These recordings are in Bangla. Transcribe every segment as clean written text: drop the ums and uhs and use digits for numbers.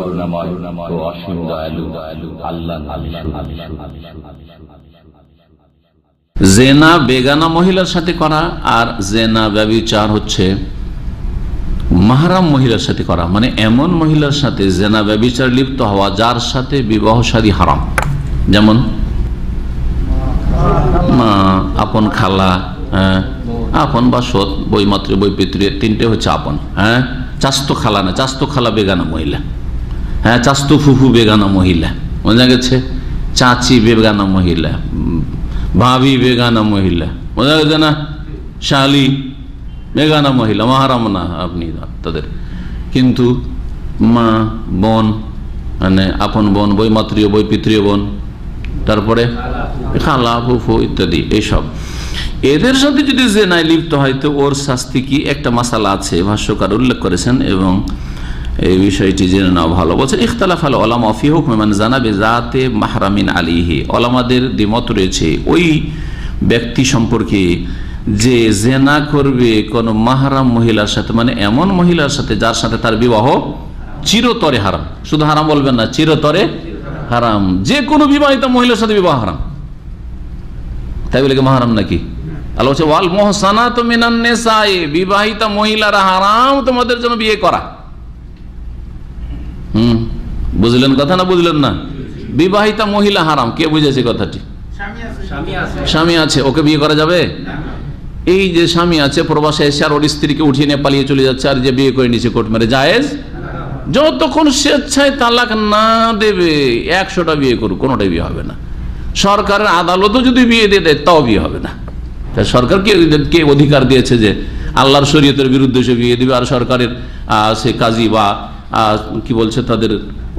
করুণাময় ও অসীম দয়ালু আল্লাহ। জেনা বেগানা মহিলার সাথে করা, আর জেনা ব্যভিচার হচ্ছে মাহরাম মহিলার সাথে করা, মানে এমন মহিলার সাথে জেনা ব্যভিচার লিপ্ত হওয়া যার সাথে বিবাহ শাদী হারাম। যেমন মা, আপন খালা, আপন বা সৎ, বইমাতৃ বইপিতৃ, তিনটে হচ্ছে আপন। চাস্তো খালা না, চাস্তো খালা বেগানা মহিলা, চাস্তো ফুফু বেগানা মহিলা, বোঝা গেছে, চাচি বেগানা মহিলা, ভাবি বেগানা মহিলা, বোঝা গেছে না, শালি বেগানা মহিলা, মাহারাম না আপনি তাদের। কিন্তু মা, বোন, মানে আপন বোন, বইমাতৃ বইপিতৃ বোন, তারপরে খালা ফুফু ইত্যাদি, এইসব এদের সাথে যদি জেনায় লিপ্ত হয় তো ওর শাস্তি কি, একটা মাসালা আছে, ভাষ্যকার উল্লেখ করেছেন এবং এই বিষয়টি জেনে নেওয়া ভালো। বলছেন ইখতালাফ আল উলামা ফি হুকম মান জানা বিযাতি মাহরামিন আলাইহি, উলামাদের দ্বিমত রয়েছে ওই ব্যক্তি সম্পর্কে যে জেনা করবে কোন মাহরাম মহিলার সাথে, মানে এমন মহিলার সাথে যার সাথে তার বিবাহ চিরতরে হারাম। শুধু হারাম বলবেন না, চিরতরে হারাম। যে কোনো বিবাহিত মহিলার সাথে বিবাহ হারাম, তাই বলে কি মাহরাম নাকি? আল্লাহ বলছে ওয়াল মুহসানাতু মিনান নিসাই, বিবাহিতা মহিলারা হারাম তোমাদের জন্য বিয়ে করা। বুঝলেন কথা না বুঝলেন না? বিবাহিতা মহিলা হারাম, কে বুঝেছে কথাটি? স্বামী আছে, ওকে বিয়ে করা যাবে? এই যে স্বামী আছে প্রবাসে এসে আর ওর স্ত্রীকে উঠিয়ে নিয়ে পালিয়ে চলে যাচ্ছে, আর যে বিয়ে করে নিয়েছে কোর্ট মেরে, জায়েজ? যতক্ষণ স্বেচ্ছায় তালাক না দেবে 100টা বিয়ে করুক, কোনোটাই বিয়ে হবে না। সরকারের আদালতও যদি বিয়ে দিয়ে দেয় তাও বিয়ে হবে না। সরকার কে অধিকার দিয়েছে যে আল্লাহর শরীয়তের বিরুদ্ধে সে বিয়ে দিবে, আর সরকারের সে কাজী বা কি বলছে তাদের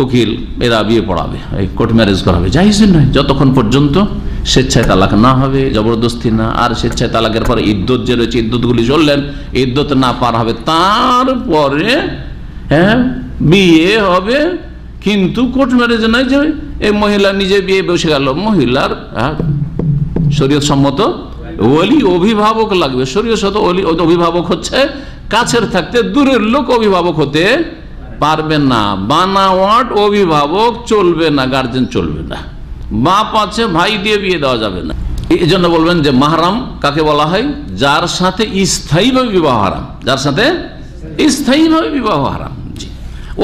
উকিল এরা বিয়ে পড়াবে, কোর্ট ম্যারেজ করাবে? জায়েজ নয় যতক্ষণ পর্যন্ত স্বেচ্ছায় তালাক না হবে, জবরদস্তি না। আর স্বেচ্ছায় তালাকের পরে ইদ্যত যে রয়েছে, ইদ্যতগুলি চললেন, ইদ্যত না পার হবে তারপরে বিয়ে হবে। কিন্তু কোর্ট ম্যারেজ নয় যে এই মহিলা নিজে বিয়ে বসে গেল, মহিলার শরীয়ত সম্মত ওলি অভিভাবক লাগবে। শরীয়ত সম্মত ওলি অভিভাবক হচ্ছে কাছের থাকতে, দূরের লোক অভিভাবক হতে পারবে না। বানাওয়াট অভিভাবক চলবে না, গার্জেন চলবে না। বাপ আছে, ভাই দিয়ে বিয়ে দেওয়া যাবে না। এই জন্য বলবেন যে মাহরাম কাকে বলা হয়? যার সাথে স্থায়ীভাবে বিবাহ হারাম, যার সাথে স্থায়ীভাবে বিবাহ হারাম। জি,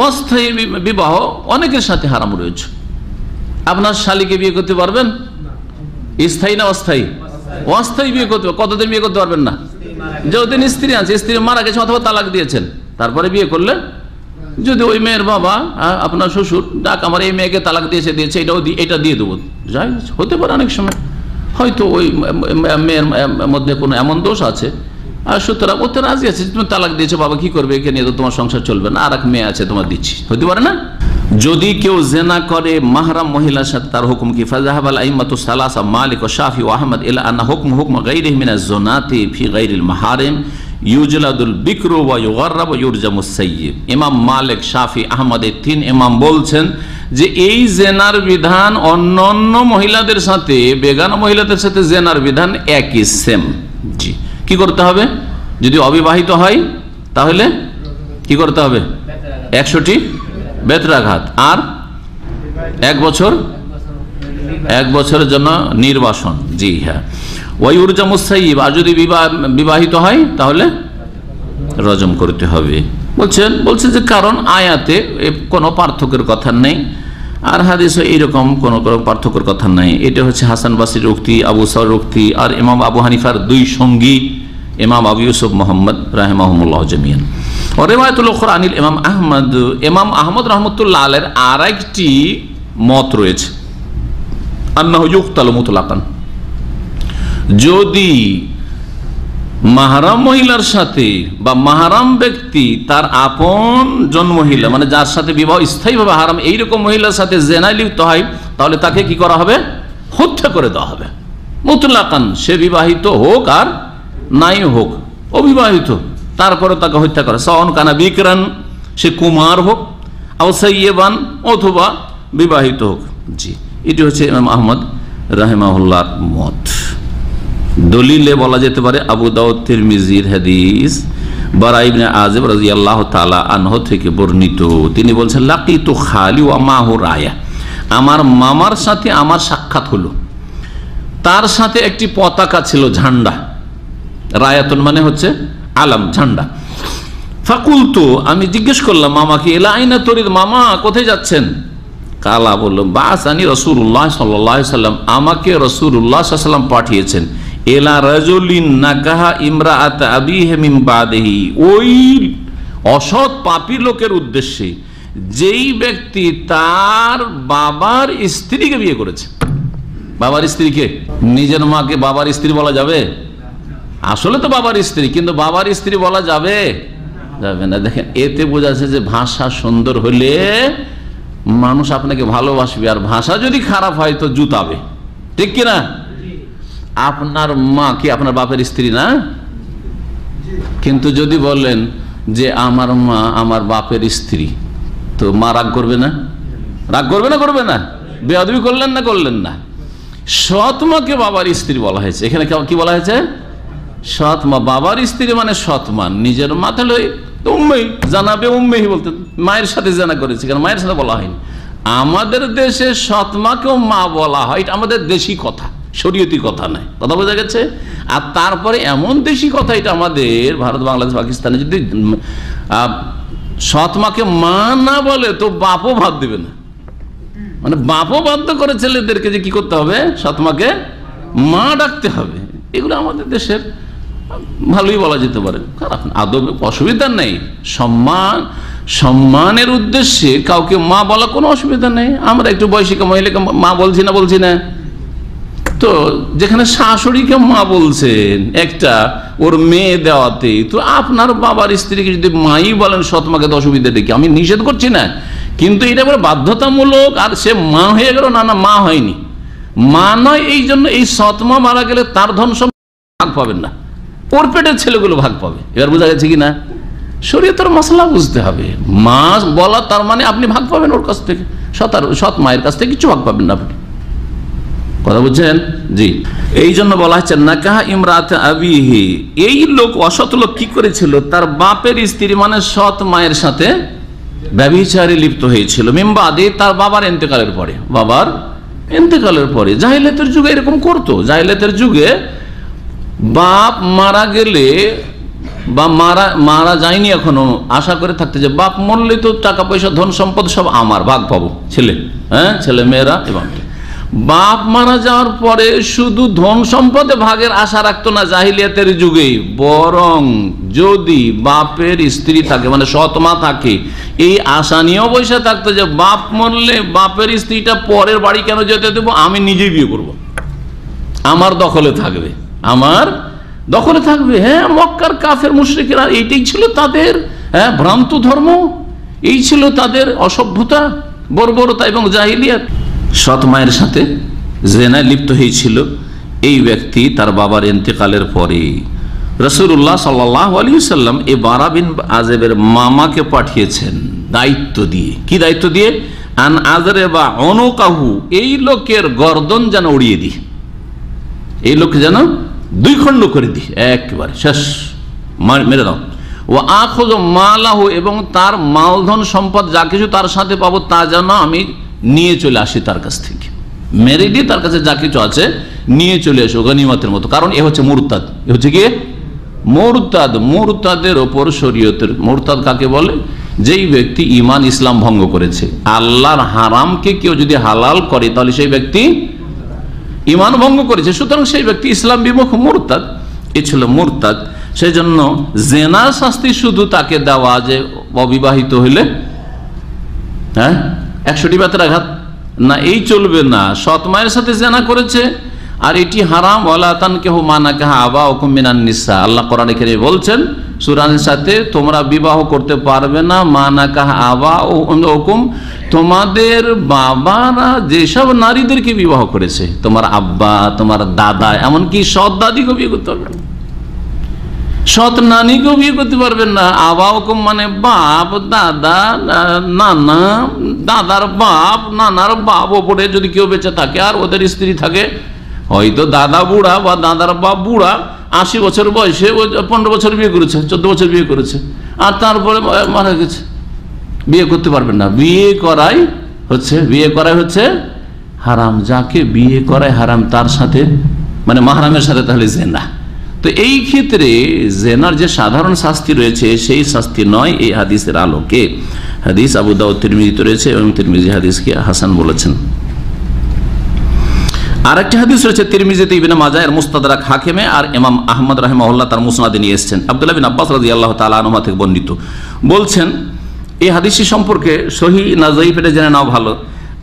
অস্থায়ী বিবাহ অনেকের সাথে হারাম রয়েছে। আপনার শালীকে বিয়ে করতে পারবেন? স্থায়ী না অস্থায়ী? অস্থায়ী বিয়ে করতে, কতদিন বিয়ে করতে পারবেন না? যতদিন স্ত্রী আছে, স্ত্রী মারা গেছে অথবা তালাক দিয়েছেন, তারপরে বিয়ে করলে যদি ওই মেয়ের বাবা আপনার শ্বশুর ডাক আমার এই মেয়েকে তালাক দিয়েছে এটা দিয়ে দেবো, যাই হতে পারে। অনেক সময় হয়তো ওই মেয়ের মধ্যে কোনো এমন দোষ আছে, আর সুতরাং ওতে রাজি আছে, তুমি তালাক দিয়েছো, বাবা কি করবে, একে নিয়ে তো তোমার সংসার চলবে না, আর এক মেয়ে আছে তোমার দিচ্ছি, হতে পারে না? যদি কেউ জেনা করে মাহরাম মহিলার সাথে, তার হুকুম কি? ফাযাহাবাল আইম্মাতু সালাসা মালিক ওয়া শাফি ওয়া আহমদ ইলা আন্না হুকম গায়রিহি মিনাজ যুনাতি ফি গায়রিল মাহারিম ইউজলাদুল বিকরু ওয়া ইউগাররাব ওয়া ইউরজামুস সাইয়্যিব। ইমাম মালিক, শাফি, আহমদ এই তিন ইমাম বলছেন যে এই জেনার বিধান অন্যান্য মহিলাদের সাথে, বেগানা মহিলাদের সাথে জেনার বিধান একই, সেম। জি, কি করতে হবে? যদি অবিবাহিত হয় তাহলে কি করতে হবে? 100টি বেত্রাঘাত, আর 1 বছরের জন্য নির্বাসন। জি হ্যাঁ, ওয়াইউরজামুস সাইয়্যিব, আর যদি বিবাহিত হয় তাহলে রজম করতে হবে। বলছে যে কারণ আয়াতে কোনো পার্থক্যের কথা নেই, আর হাদিসে এইরকম কোনো পার্থক্যের কথা নাই। এটা হচ্ছে হাসান বাসরির উক্তি, আবু সাউর উক্তি, আর ইমাম আবু হানিফার দুই সঙ্গী ইমাম আবু ইউসুফ মুহাম্মদ রাহিমাহুমুল্লাহ জামিয়ান। ও রিওয়ায়াতুল উখরা আনিল ইমাম আহমদ রাহমাতুল্লাহ আলাইহির আরেকটি মত রয়েছে, আন্নাহু ইউকতালু মুতলাকান, যদি মাহরাম মহিলার সাথে বা মাহরাম ব্যক্তি তার আপন জন মহিলা, মানে যার সাথে বিবাহ স্থায়ীভাবে হারাম, এইরকম মহিলার সাথে জেনায় লিপ্ত হয়, তাহলে তাকে কি করা হবে? হত্যা করে দেওয়া হবে মুতলাকান। সে বিবাহিত হোক আর নাই হোক, অবিবাহিত, তারপরে তাকে হত্যা করে। সাওয়ান কানা বিকরান, সে কুমার হোক, আও সাইয়্যিবান, অথবা বিবাহিত হোক। জি, এটি হচ্ছে ইমাম আহমদ রাহিমাহুল্লাহর মত। দলিলে বলা যেতে পারে আবু দাউদ, তিরমিজির হাদিস, বারা ইবনে আযিব রাদিয়াল্লাহু তাআলা আনহু থেকে বর্ণিত, তিনি বলছেন লাকিতু খালি ওয়া মাহু রায়া, আমার মামার সাথে আমার সাক্ষাৎ হলো, তার সাথে একটি পতাকা ছিল, ঝান্ডা। রায়াতুন মানে হচ্ছে আলাম, ঝান্ডা। ফাকুলতু, আমি জিজ্ঞেস করলাম মামাকে, এলা আইনা তরিদ, মামা কোথায় যাচ্ছেন? কালা বলল, বাসানি রাসূলুল্লাহ সাল্লাল্লাহু আলাইহি সাল্লাম, আমাকে রাসূলুল্লাহ সাল্লাল্লাহু আলাইহি সাল্লাম পাঠিয়েছেন। এলা রাজুলিন নাকাহা ইমরাআত আবিহি মিন বাদিহি, ওই অসৎ পাপী লোকের উদ্দেশ্যে যেই ব্যক্তি তার বাবার স্ত্রীকে বিয়ে করেছে। বাবার স্ত্রীকে, নিজের মাকে বাবার স্ত্রী বলা যাবে? আসলে তো বাবার স্ত্রী, কিন্তু বাবার স্ত্রী বলা যাবে? যাবে না। দেখেন, এতে বোঝা যাচ্ছে যে ভাষা সুন্দর হলে মানুষ আপনাকে ভালোবাসবে, আর ভাষা যদি খারাপ হয় তো জুতাবে, ঠিক কিনা? আপনার মা কি আপনার বাপের স্ত্রী না? কিন্তু যদি বলেন যে আমার মা আমার বাপের স্ত্রী, তো মা রাগ করবে না? রাগ করবে না? করবে না? বেয়াদবি করলেন না? করলেন না? সৎ মাকে বাবার স্ত্রী বলা হয়েছে। এখানে কি বলা হয়েছে? সৎ মা। বাবার স্ত্রী মানে সৎ মা। নিজের মা তাহলে উম্মেই জানাবে, উম্মেই বলতে মায়ের সাথে জানা করেছে, কারণ মায়ের সাথে বলা হয়নি। আমাদের দেশে সৎ মাকেও মা বলা হয়, এটা আমাদের দেশি কথা, শরীয়তি কথা নয়। কথা বোঝা গেছে? আর তারপরে এমন দেশি কথা, এটা আমাদের ভারত, বাংলাদেশ, পাকিস্তানে যদি সৎ মাকে মা না বলে তো বাপও ভাত দেবে না। মানে বাপও বাধ্য করে ছেলেদেরকে যে কি করতে হবে, সৎ মাকে মা ডাকতে হবে। এগুলো আমাদের দেশের ভালোই বলা যেতে পারে, খারাপ আদব, অসুবিধা নেই। সম্মানের উদ্দেশ্যে কাউকে মা বলা কোনো অসুবিধা নেই। আমরা একটু বয়সীকে মহিলাকে মা বলছি না? তো যেখানে শাশুড়িকে মা বলছেন একটা ওর মেয়ে দেওয়াতে, তো আপনার বাবার স্ত্রীকে যদি মাই বলেন সৎ মাকে, তো অসুবিধা দেখি, আমি নিষেধ করছি না, কিন্তু এটা বলে বাধ্যতামূলক। আর সে মা হয়ে গেল, না মা হয়নি, মা নয়। এই জন্য এই সৎ মা মারা গেলে তার ধন সম্পদ ভাগ পাবেন না, ওর পেটের ছেলেগুলো ভাগ পাবে। এবার বোঝা গেছে কি না? শরীয়তের মশলা বুঝতে হবে। মা বলা তার মানে আপনি ভাগ পাবেন ওর কাছ থেকে, সৎ মায়ের কাছ থেকে কিছু ভাগ পাবেন না আপনি। কথা বুঝছেন? জি। এই জন্য বলা হচ্ছে নাকাহা ইমরাত আবিহি, এই লোক, অসৎ লোক কি করেছিল? তার বাপের স্ত্রী মানে সৎ মায়ের সাথে ব্যভিচারে লিপ্ত হয়েছিল। মিম্বাদে, তার বাবার ইন্তেকালের পরে, বাবার ইন্তেকালের পরে। জাহিলিয়াতের যুগে এরকম করতো। জাহিলিয়াতের যুগে বাপ মারা গেলে বা মারা যায়নি এখনো, আশা করে থাকতে যে বাপ মরলে তো টাকা পয়সা ধন সম্পদ সব আমার, ভাগ পাবো, ছেলে মেয়েরা। এবং বাপ মারা যাওয়ার পরে শুধু ধন সম্পদে ভাগের আশা রাখতো না জাহিলিয়াতের যুগে, বরং যদি বাপের স্ত্রী থাকে মানে সৎ মা থাকে, এই আশা নিয়েও বসে থাকতো যে বাপ মরলে বাপের স্ত্রীটা পরের বাড়ি কেন যেতে দেবো, আমি নিজেই বিয়ে করব, আমার দখলে থাকবে, আমার দখলে থাকবে। হ্যাঁ, মক্কার কাফের মুশরিকরা এইটাই ছিল তাদের ভ্রান্ত ধর্ম, এই ছিল তাদের অসভ্যতা, বর্বরতা এবং জাহিলিয়াত। সৎ মায়ের সাথে জেনায় লিপ্ত হয়েছিল এই ব্যক্তি তার বাবার ইন্তেকালের পরে। রাসূলুল্লাহ সাল্লাল্লাহু আলাইহি ওয়াসাল্লাম এই বারা বিন আযিবের মামাকে পাঠিয়েছেন দায়িত্ব দিয়ে। কি দায়িত্ব দিয়ে? আন আযরে বা অনকাহু, এই লোকের গর্দন যেন উড়িয়ে দিই, এই লোক যেন দুই খণ্ড করে দিই, একেবারে শেষ, মেরে দাও। ও আখুযু মালাহু, এবং তার মালধন সম্পদ যা কিছু তার সাথে পাবো তা যেন আমি নিয়ে চলে আসি তার কাছ থেকে, মেরে দিয়ে তার কাছে যা কিছু আছে নিয়ে চলে আসো গনিমতের মতো। কারণ এ হচ্ছে মুরতাদ, এ হচ্ছে কি মুরতাদ। মুরতাদের ওপর শরীয়তের, মুরতাদ কাকে বলে? যেই ব্যক্তি ঈমান ইসলাম ভঙ্গ করেছে। আল্লাহর হারামকে কেউ যদি হালাল করে তাহলে সেই ব্যক্তি ঈমান ভঙ্গ করেছে, সুতরাং সেই ব্যক্তি ইসলাম বিমুখ, মুরতাদ। এ ছিল মুরতাদ। সেই জন্য জেনার শাস্তি শুধু তাকে দেওয়া যে অবিবাহিত হইলে 100টি বেতের আঘাত, না, এই চলবে না। সৎ মায়ের সাথে জেনা করেছে আর এটি হারাম। ওয়ালা তানকিহু মা নাকাহা আবাউকুম মিনান নিসা, আল্লাহ কোরআনে কারীমে বলছেন সূরা নিসাতে, তোমরা বিবাহ করতে পারবে না মা নাকাহা আবাউকুম, তোমাদের বাবারা যেসব নারীদেরকে বিবাহ করেছে, তোমার আব্বা, তোমার দাদা, এমনকি সৎ দাদিকেও বিয়ে করতে পারবে না, সৎ নানিকেও বিয়ে করতে পারবেন না। আবাউকুম মানে বাপ, দাদা, নানা, দাদার বাপ, নানার বাপ, ওপরে যদি কেউ বেঁচে থাকে আর ওদের স্ত্রী থাকে, হয়তো দাদা বুড়া বা দাদার বাপ বুড়া 80 বছর বয়সে 15 বছর বিয়ে করেছে, 14 বছর বিয়ে করেছে, আর তারপরে মারা গেছে, বিয়ে করতে পারবেন না। বিয়ে করাই হচ্ছে হারাম। যাকে বিয়ে করায় হারাম তার সাথে মানে মাহরামের সাথে তাহলে জেনা। তো এই ক্ষেত্রে জেনার যে সাধারণ শাস্তি রয়েছে সেই শাস্তি নয় এই হাদিসের আলোকে। হাদিস আবু দাউদ তিরমিজিতে রয়েছে এবং তিরমিজি হাদিসকে হাসান বলেছেন। আরেকটি হাদিস রয়েছে তিরমিজিতে, ইবনে মাজাহ এর মুস্তাদরাক হাকিমে, আর ইমাম আহমদ রাহিমাহুল্লাহ তার মুসনাদে নিয়ে এসেছেন। আব্দুল্লাহ বিন আব্বাস রাদিয়াল্লাহু তাআলা আনহুমা থেকে বর্ণিত, বলছেন এই হাদিসটি সম্পর্কে সহিহ না যঈফ এটা জেনে নাও ভালো।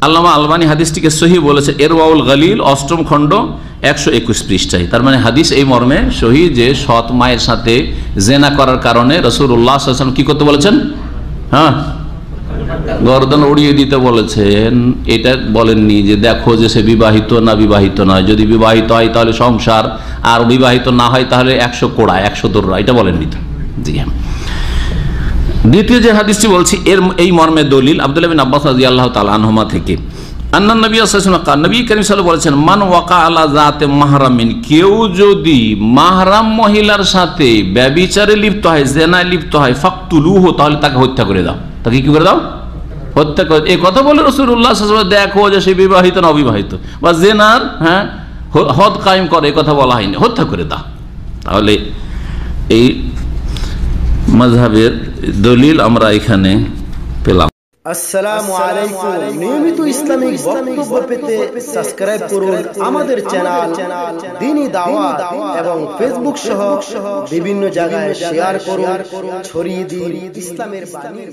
আল্লামা আলবানী হাদিসটিকে সহিহ বলেছে ইরওয়াউল গলিল 8ম খণ্ড 121 পৃষ্ঠায়। তার মানে হাদিস এই মর্মে সহিহ যে সৎ মায়ের সাথে জেনা করার কারণে রাসূলুল্লাহ সাল্লাল্লাহু আলাইহি ওয়াসাল্লাম কি করতে বলেছেন? হ্যাঁ, গর্দন উড়িয়ে দিতে বলেছেন। এটা বলেননি যে দেখো যে সে বিবাহিত না বিবাহিত নয়, যদি বিবাহিত হয় তাহলে সংসার, আর বিবাহিত না হয় তাহলে 100 কোড়া 100 দৌড়া, এটা বলেননি তো। জি হ্যাঁ। দ্বিতীয় যে হাদিসটি বলছি এর এই মর্মে দলিল আব্দুল্লাহ বিন আব্বাস রাদিয়াল্লাহু তাআলা আনহুমা থেকে, আন্নান নবী সাল্লাল্লাহু আলাইহি ওয়াসাল্লাম নবী কারীম সাল্লাল্লাহু আলাইহি ওয়াসাল্লাম বলেছেন, মান ওয়াকা আলা যাতে মাহরামিন, কেউ যদি মাহরাম মহিলার সাথে ব্যভিচারে লিপ্ত হয়, জেনায় লিপ্ত হয়, ফাকতুলুহু, তাহলে তাকে হত্যা করে দাও। তাকে কি করে দাও? হত্যা করে। এই কথা বলে রাসূলুল্লাহ সাল্লাল্লাহু আলাইহি ওয়াসাল্লাম দেখো যে সে বিবাহিত না অবিবাহিত বা জেনার হদ কায়েম করে, এই কথা বলা হয়নি, হত্যা করে দাও। তাহলে এই মাযহাবের দলিল আমরা এখানে পেলাম। আসসালামু আলাইকুম। নিয়মিত ইসলামিক বক্তব্য পেতে সাবস্ক্রাইব করুন আমাদের চ্যানেল দ্বীনি দাওয়াত এবং ফেসবুক সহ বিভিন্ন জায়গায় শেয়ার করুন, ছড়িয়ে দিন ইসলামের বাণী।